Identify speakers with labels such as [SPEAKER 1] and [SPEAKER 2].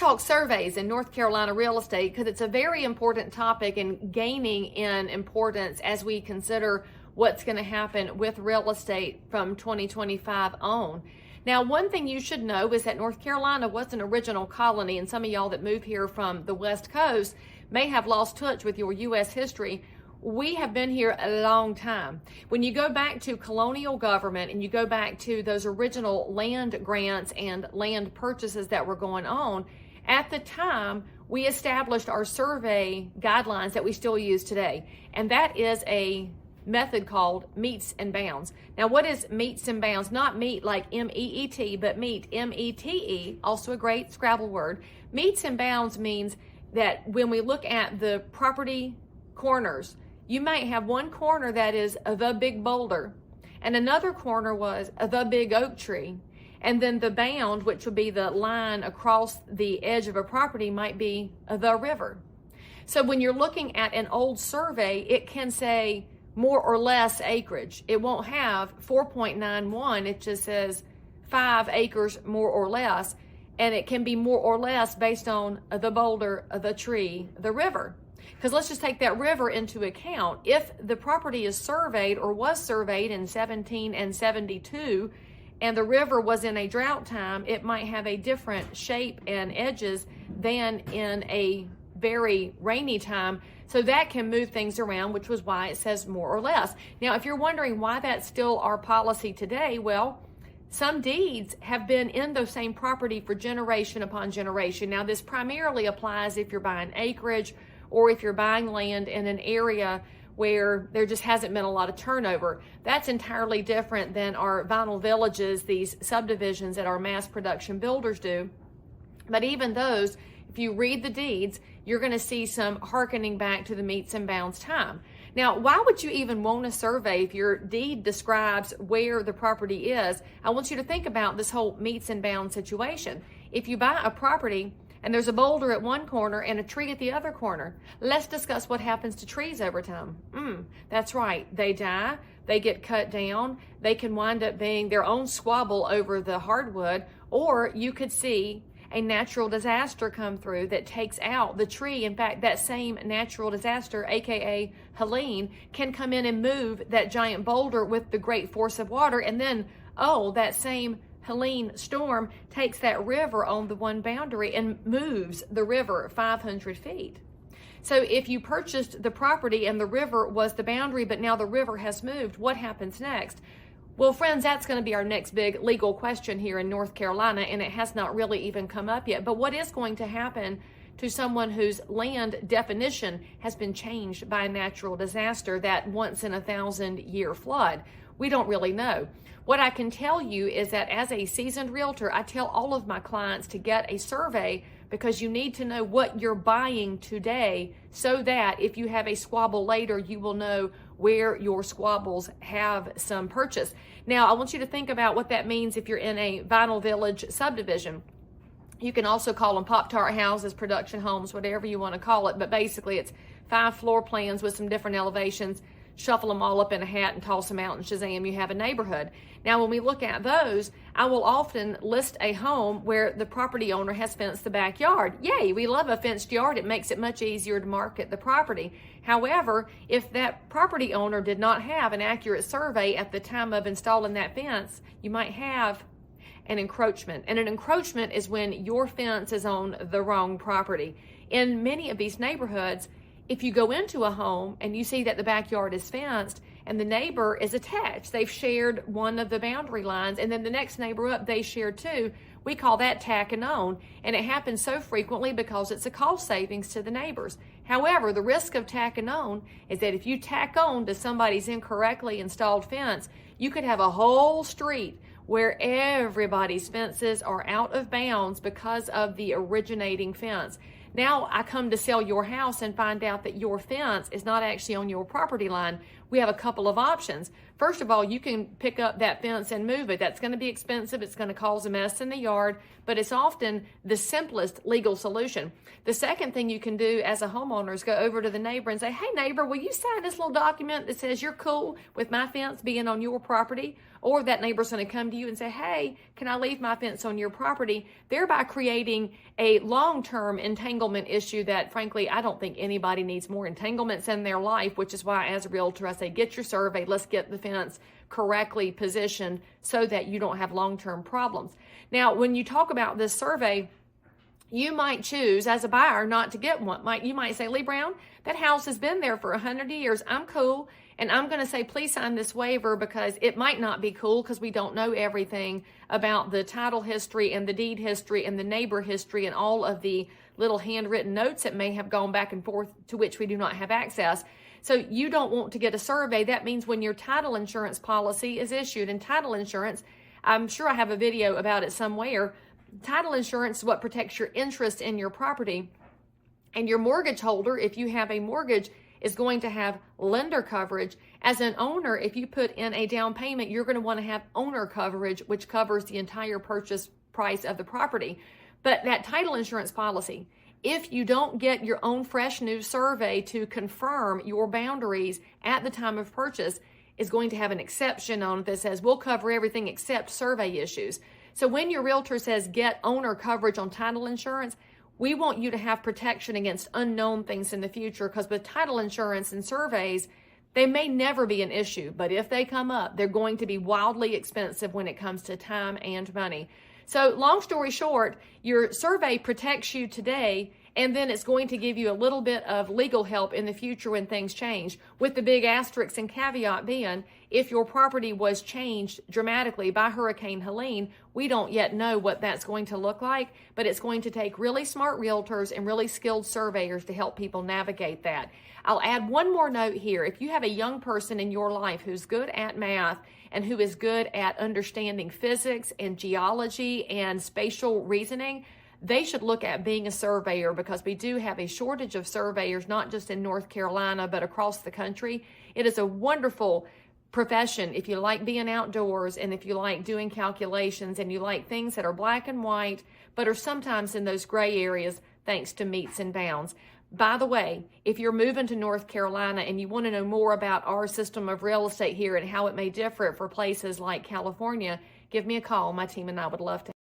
[SPEAKER 1] talk surveys in North Carolina real estate because it's a very important topic and gaining in importance as we consider what's going to happen with real estate from 2025 on. Now, one thing you should know is that North Carolina was an original colony, and some of y'all that move here from the West Coast may have lost touch with your U.S. history. We have been here a long time. When you go back to colonial government and you go back to those original land grants and land purchases that were going on, at the time, we established our survey guidelines that we still use today. And that is a method called meets and bounds. Now, what is meets and bounds? Not meet like M-E-E-T, but meet, M-E-T-E, also a great Scrabble word. Meets and bounds means that when we look at the property corners, you might have one corner that is the big boulder, and another corner was the big oak tree, and then the bound, which would be the line across the edge of a property, might be the river. So when you're looking at an old survey, it can say more or less acreage. It won't have 4.91, it just says 5 acres more or less, and it can be more or less based on the boulder, the tree, the river. Because let's just take that river into account. If the property is surveyed or was surveyed in 17 and 72, and the river was in a drought time, it might have a different shape and edges than in a very rainy time. So that can move things around, which was why it says more or less. Now, if you're wondering why that's still our policy today, well, some deeds have been in the same property for generation upon generation. Now, this primarily applies if you're buying acreage or if you're buying land in an area where there just hasn't been a lot of turnover. That's entirely different than our vinyl villages, these subdivisions that our mass production builders do. But even those, if you read the deeds, you're going to see some hearkening back to the meets and bounds time. Now, why would you even want a survey if your deed describes where the property is? I want you to think about this whole meets and bounds situation. If you buy a property and there's a boulder at one corner and a tree at the other corner, let's discuss what happens to trees over time. That's right, they die, they get cut down, they can wind up being their own squabble over the hardwood, or you could see a natural disaster come through that takes out the tree. In fact, that same natural disaster, aka Helene, can come in and move that giant boulder with the great force of water, and then, that same Helene storm takes that river on the one boundary and moves the river 500 feet. So if you purchased the property and the river was the boundary, but now the river has moved, what happens next? Well, friends, that's going to be our next big legal question here in North Carolina, and it has not really even come up yet. But what is going to happen to someone whose land definition has been changed by a natural disaster, that once in a 1,000-year flood? We don't really know. What I can tell you is that as a seasoned realtor, I tell all of my clients to get a survey because you need to know what you're buying today so that if you have a squabble later, you will know where your squabbles have some purchase. Now, I want you to think about what that means if you're in a vinyl village subdivision. You can also call them Pop-Tart houses, production homes, whatever you want to call it, but basically it's 5 floor plans with some different elevations. Shuffle them all up in a hat and toss them out, and shazam, you have a neighborhood. Now, when we look at those, I will often list a home where the property owner has fenced the backyard. Yay, we love a fenced yard. It makes it much easier to market the property. However, if that property owner did not have an accurate survey at the time of installing that fence, you might have an encroachment. And an encroachment is when your fence is on the wrong property. In many of these neighborhoods, if you go into a home and you see that the backyard is fenced and the neighbor is attached, they've shared one of the boundary lines, and then the next neighbor up, they share two, we call that tacking on. And it happens so frequently because it's a cost savings to the neighbors. However, the risk of tacking on is that if you tack on to somebody's incorrectly installed fence, you could have a whole street where everybody's fences are out of bounds because of the originating fence. Now I come to sell your house and find out that your fence is not actually on your property line. We have a couple of options. First of all, you can pick up that fence and move it. That's going to be expensive. It's going to cause a mess in the yard, but it's often the simplest legal solution. The second thing you can do as a homeowner is go over to the neighbor and say, hey neighbor, will you sign this little document that says you're cool with my fence being on your property? Or that neighbor's going to come to you and say, hey, can I leave my fence on your property? Thereby creating a long-term entanglement issue that, frankly, I don't think anybody needs more entanglements in their life, which is why as a realtor, I say, get your survey, let's get the fence correctly positioned so that you don't have long-term problems. Now, when you talk about this survey, you might choose as a buyer not to get one. You might say, Lee Brown, that house has been there for 100 years. I'm cool. And I'm going to say, please sign this waiver because it might not be cool because we don't know everything about the title history and the deed history and the neighbor history and all of the little handwritten notes that may have gone back and forth to which we do not have access. So you don't want to get a survey. That means when your title insurance policy is issued, and title insurance, I'm sure I have a video about it somewhere. Title insurance is what protects your interest in your property. And your mortgage holder, if you have a mortgage, is going to have lender coverage. As an owner, if you put in a down payment, you're going to want to have owner coverage, which covers the entire purchase price of the property. But that title insurance policy, if you don't get your own fresh new survey to confirm your boundaries at the time of purchase, is going to have an exception on it that says we'll cover everything except survey issues. So when your realtor says get owner coverage on title insurance, we want you to have protection against unknown things in the future, because with title insurance and surveys, they may never be an issue, but if they come up, they're going to be wildly expensive when it comes to time and money. So long story short, your survey protects you today, and then it's going to give you a little bit of legal help in the future when things change, with the big asterisk and caveat being, if your property was changed dramatically by Hurricane Helene, we don't yet know what that's going to look like, but it's going to take really smart realtors and really skilled surveyors to help people navigate that. I'll add one more note here. If you have a young person in your life who's good at math and who is good at understanding physics and geology and spatial reasoning, they should look at being a surveyor, because we do have a shortage of surveyors, not just in North Carolina, but across the country. It is a wonderful profession if you like being outdoors and if you like doing calculations and you like things that are black and white, but are sometimes in those gray areas thanks to meets and bounds. By the way, if you're moving to North Carolina and you want to know more about our system of real estate here and how it may differ for places like California, give me a call. My team and I would love to